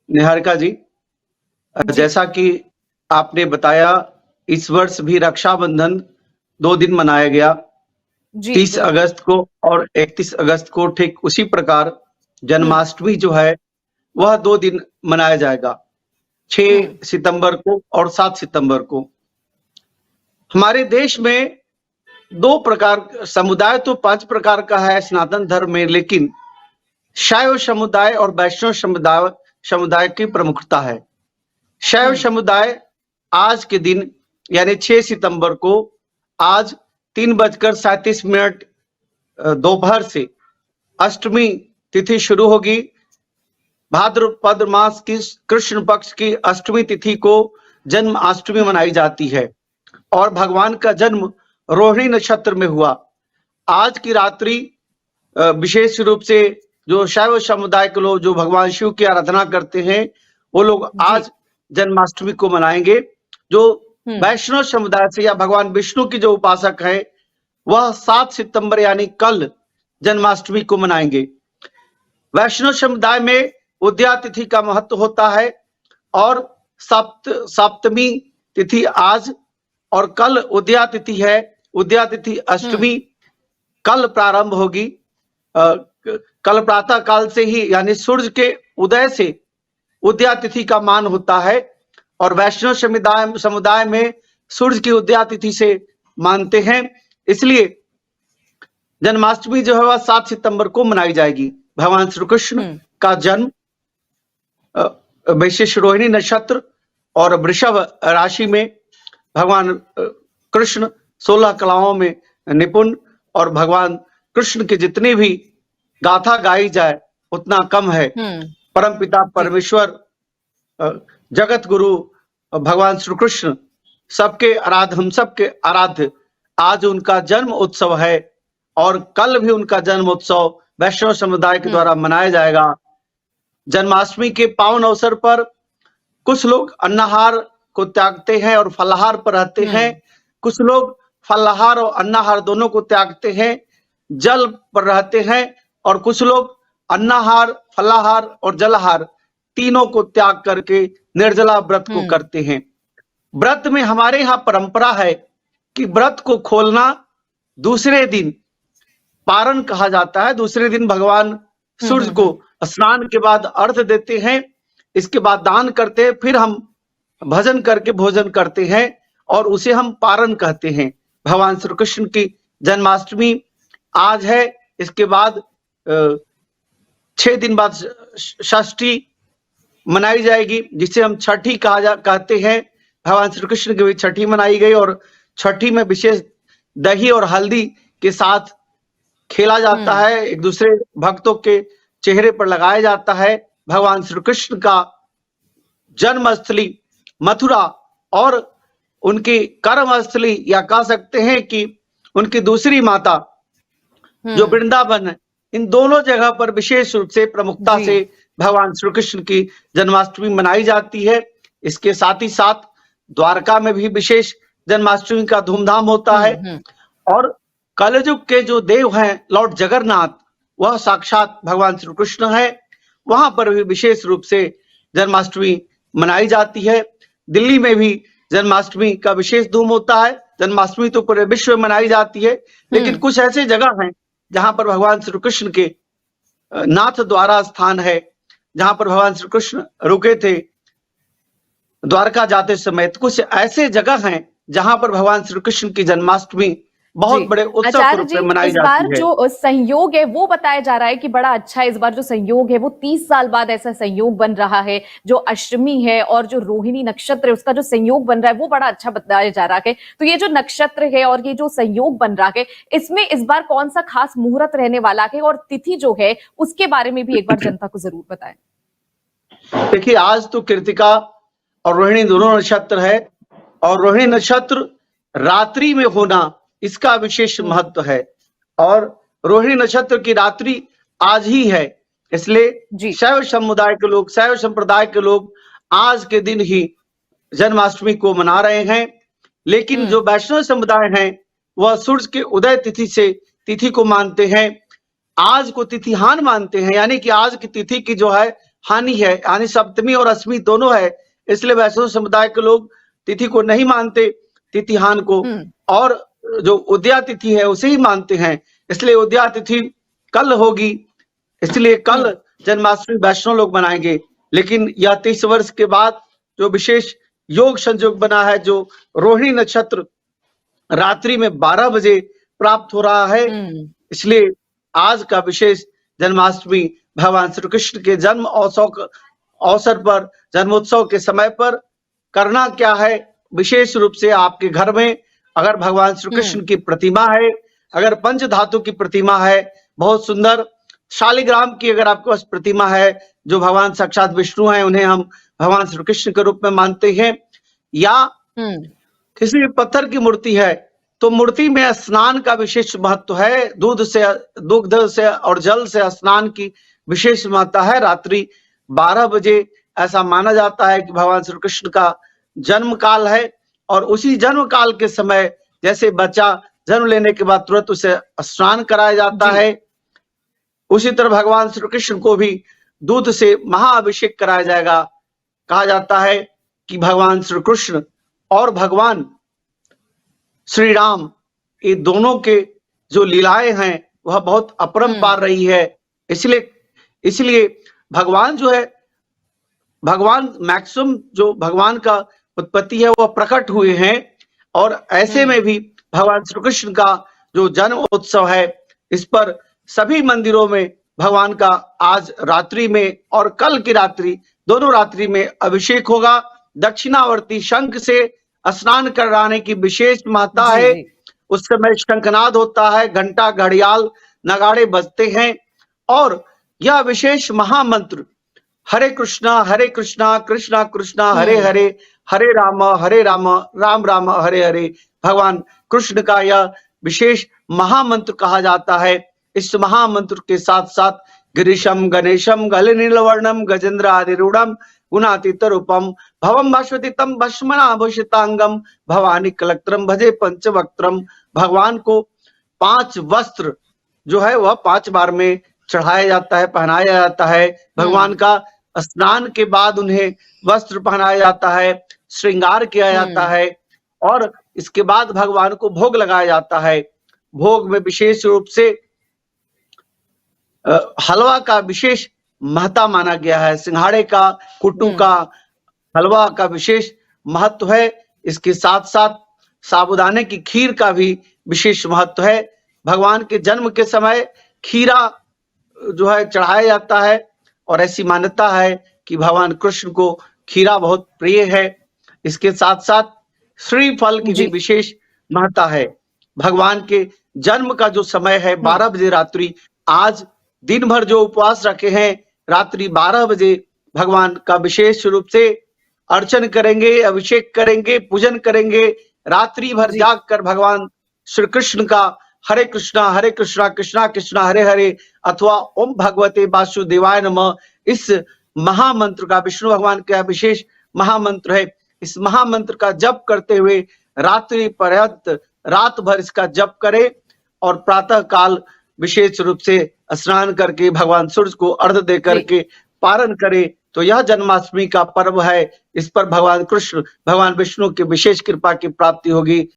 निहारिका जी, जी। जैसा कि आपने बताया, इस वर्ष भी रक्षाबंधन 2 दिन मनाया गया, जी, 30 बिल्कुल। अगस्त को और 31 अगस्त को। ठीक उसी प्रकार हुँ, जन्माष्टमी जो है, वह 2 दिन मनाया जाएगा, 6 हुँ, सितंबर को और 7 सितंबर को। हमारे देश में 2 प्रकार समुदाय तो 5 प्रकार का है सनातन धर्म में, लेकिन शैव समुदाय और वैष्णव समुदाय समुदाय की प्रमुखता है। शैव हुँ, समुदाय आज के दिन यानी 6 सितंबर को आज 3:37 दोपहर से अष्टमी तिथि शुरू होगी। भाद्रपद मास की कृष्ण पक्ष की अष्टमी तिथि को जन्माष्टमी हुँ, मनाई जाती है और भगवान का जन्म रोहिणी नक्षत्र में हुआ। आज की रात्रि विशेष रूप से जो शैव समुदाय के लोग जो भगवान शिव की आराधना करते हैं, वो लोग जी, आज जन्माष्टमी को मनाएंगे। जो हुँ, वैष्णव समुदाय से या भगवान विष्णु की जो उपासक है, वह 7 सितंबर यानी कल जन्माष्टमी को मनाएंगे। वैष्णव समुदाय में उदया तिथि का महत्व होता है और सप्तमी तिथि आज और कल उदया तिथि है। उदया तिथि हुँ, अष्टमी कल प्रारंभ होगी। कल प्रातः काल से ही यानी सूर्य के उदय से उदया तिथि का मान होता है और वैष्णव समुदाय में सूर्य की उदया तिथि से मानते हैं। इसलिए जन्माष्टमी जो है वह 7 सितंबर को मनाई जाएगी। भगवान श्री कृष्ण हुँ, का जन्म विशेष रोहिणी नक्षत्र और वृषभ राशि में भगवान कृष्ण 16 कलाओं में निपुण और भगवान कृष्ण के जितनी भी गाथा गाई जाए उतना कम है। हुँ, परम पिता जी, परमेश्वर जगत गुरु भगवान श्री कृष्ण सबके आराध्य, हम सबके आराध्य। आज उनका जन्म उत्सव है और कल भी उनका जन्म उत्सव वैष्णव समुदाय के हुँ, द्वारा मनाया जाएगा। जन्माष्टमी के पावन अवसर पर कुछ लोग अन्नाहार को त्यागते हैं और फलाहार पर रहते हैं। हुँ, कुछ लोग फलाहार और अन्नाहार दोनों को त्यागते हैं, जल पर रहते हैं और कुछ लोग अन्नाहार, फलाहार और जलाहार तीनों को त्याग करके निर्जला व्रत को हुँ, करते हैं। व्रत में हमारे यहाँ परंपरा है कि व्रत को खोलना दूसरे दिन पारण कहा जाता है। दूसरे दिन भगवान हुँ, सूर्य हुँ, को हुँ, स्नान के बाद अर्घ्य देते हैं, इसके बाद दान करते हैं, फिर हम भजन करके भोजन करते हैं और उसे हम पारण कहते हैं। भगवान श्री कृष्ण की जन्माष्टमी आज है। इसके बाद 6 दिन बाद षष्ठी मनाई जाएगी, जिसे हम छठी कहते हैं। भगवान श्री कृष्ण की भी छठी मनाई गई और छठी में विशेष दही और हल्दी के साथ खेला जाता हुँ, है, एक दूसरे भक्तों के चेहरे पर लगाया जाता है। भगवान श्री कृष्ण का जन्मस्थली मथुरा और उनकी कर्मस्थली या कह सकते हैं कि उनकी दूसरी माता जो हुँ, वृंदावन है, इन दोनों जगह पर विशेष रूप से प्रमुखता जी, से भगवान श्री कृष्ण की जन्माष्टमी मनाई जाती है। इसके साथ ही साथ द्वारका में भी विशेष जन्माष्टमी का धूमधाम होता हुँ, है हुँ, और कलयुग के जो देव हैं लॉर्ड जगन्नाथ, वह साक्षात भगवान श्री कृष्ण है। वहां पर भी विशेष रूप से जन्माष्टमी मनाई जाती है। दिल्ली में भी जन्माष्टमी का विशेष धूम होता है। जन्माष्टमी तो पूरे विश्व में मनाई जाती है, लेकिन हुँ, कुछ ऐसे जगह हैं जहां पर भगवान श्री कृष्ण के नाथ द्वारा स्थान है, जहां पर भगवान श्री कृष्ण रुके थे द्वारका जाते समय। तो कुछ ऐसे जगह हैं जहां पर भगवान श्री कृष्ण की जन्माष्टमी जी। बहुत बड़े उत्सव के आचार्य रूप जी, में मनाई इस बार जाती है। जो संयोग है वो बताया जा रहा है कि बड़ा अच्छा है। इस बार जो संयोग है वो 30 साल बाद ऐसा संयोग बन रहा है। जो अष्टमी है और जो रोहिणी नक्षत्र है उसका जो संयोग बन रहा है वो बड़ा अच्छा बताया जा रहा है। तो ये जो नक्षत्र है और ये जो संयोग बन रहा है, इसमें इस बार कौन सा खास मुहूर्त रहने वाला है और तिथि जो है उसके बारे में भी एक बार जनता को जरूर बताएं। देखिए, आज तो कृतिका और रोहिणी दोनों नक्षत्र है और रोहिणी नक्षत्र रात्रि में होना इसका विशेष हम्म, महत्व है और रोहिणी नक्षत्र की रात्रि आज ही है। इसलिए जी, शैव समुदाय के लोग, शैव संप्रदाय के लोग आज के दिन ही जन्माष्टमी को मना रहे हैं। लेकिन जो हम्म, वैष्णव समुदाय हैं, वह सूर्य के उदय तिथि से तिथि को मानते हैं। आज को तिथिहान मानते हैं, यानी कि आज की तिथि की जो है हानि है, यानी सप्तमी और अष्टमी दोनों है, इसलिए वैष्णव समुदाय के लोग तिथि को नहीं मानते, तिथिहान को, और जो उदया तिथि है उसे ही मानते हैं, इसलिए उदया तिथि कल होगी, इसलिए कल जन्माष्टमी वैष्णव लोग मनाएंगे। लेकिन यह 30 वर्ष के बाद जो विशेष योग संयोग बना है, जो रोहिणी नक्षत्र रात्रि में 12 बजे प्राप्त हो रहा है, इसलिए आज का विशेष जन्माष्टमी भगवान श्री कृष्ण के जन्म अवसर पर, जन्मोत्सव के समय पर करना क्या है, विशेष रूप से आपके घर में अगर भगवान श्री कृष्ण की प्रतिमा है, अगर पंच धातु की प्रतिमा है, बहुत सुंदर शालिग्राम की अगर आपके पास प्रतिमा है, जो भगवान साक्षात विष्णु हैं, उन्हें हम भगवान श्री कृष्ण के रूप में मानते हैं, या किसी भी पत्थर की मूर्ति है, तो मूर्ति में स्नान का विशेष महत्व है। दुग्ध से और जल से स्नान की विशेष महत्ता है। रात्रि 12 बजे ऐसा माना जाता है कि भगवान श्री कृष्ण का जन्म काल है, और उसी जन्म काल के समय जैसे बच्चा जन्म लेने के बाद तुरंत उसे स्नान कराया जाता है, उसी तरह भगवान श्री कृष्ण को भी दूध से महाअभिषेक कराया जाएगा। कहा जाता है कि भगवान श्री कृष्ण और भगवान श्री राम, ये दोनों के जो लीलाएं हैं वह बहुत अपरंपार रही है। इसलिए भगवान जो है, भगवान मैक्सिमम जो भगवान का उत्पत्ति है वह प्रकट हुए हैं, और ऐसे में भी भगवान श्री कृष्ण का जो जन्म उत्सव है, इस पर सभी मंदिरों में भगवान का आज रात्रि में और कल की रात्रि, दोनों रात्रि में अभिषेक होगा। दक्षिणावर्ती शंख से स्नान कराने की विशेष महत्ता है। उस समय शंखनाद होता है, घंटा, घड़ियाल, नगाड़े बजते हैं, और यह विशेष महामंत्र हरे कृष्णा कृष्णा कृष्णा हरे हरे, हरे राम राम राम हरे हरे, भगवान कृष्ण का यह विशेष महामंत्र कहा जाता है। इस महामंत्र के साथ साथ गिरीशम गणेशम गल नीलवर्णम गजेंद्र आदिरूढ़म गुणातीत रूपम भवम भास्वतीतम भस्मनाभूषितांगम भवानी कलक्त्रम भजे पंचवक्त्रम, भगवान को 5 वस्त्र जो है वह 5 बार में चढ़ाया जाता है, पहनाया जाता है। भगवान का स्नान के बाद उन्हें वस्त्र पहनाया जाता है, श्रृंगार किया जाता है, और इसके बाद भगवान को भोग लगाया जाता है। भोग में विशेष रूप से हलवा का विशेष महत्ता माना गया है। सिंघाड़े का, कुट्टू का हलवा का विशेष महत्व है। इसके साथ साथ साबूदाने की खीर का भी विशेष महत्व है। भगवान के जन्म के समय खीरा जो है चढ़ाया जाता है, और ऐसी मान्यता है कि भगवान कृष्ण को खीरा बहुत प्रिय है। इसके साथ साथ श्रीफल की भी विशेष महत्ता है। भगवान के जन्म का जो समय है 12 बजे रात्रि, आज दिन भर जो उपवास रखे हैं, रात्रि 12 बजे भगवान का विशेष रूप से अर्चन करेंगे, अभिषेक करेंगे, पूजन करेंगे। रात्रि भर जाग कर भगवान श्री कृष्ण का हरे कृष्णा कृष्णा कृष्णा हरे हरे अथवा ओम भगवते वासुदेवाय नमः, इस महामंत्र का, विष्णु भगवान का विशेष महामंत्र है, इस महामंत्र का जप करते हुए रात्रि पर्यंत रात भर इसका जप करें, और प्रातः काल विशेष रूप से स्नान करके भगवान सूर्य को अर्घ्य दे करके पारण करे। तो यह जन्माष्टमी का पर्व है, इस पर भगवान कृष्ण, भगवान विष्णु की विशेष कृपा की प्राप्ति होगी।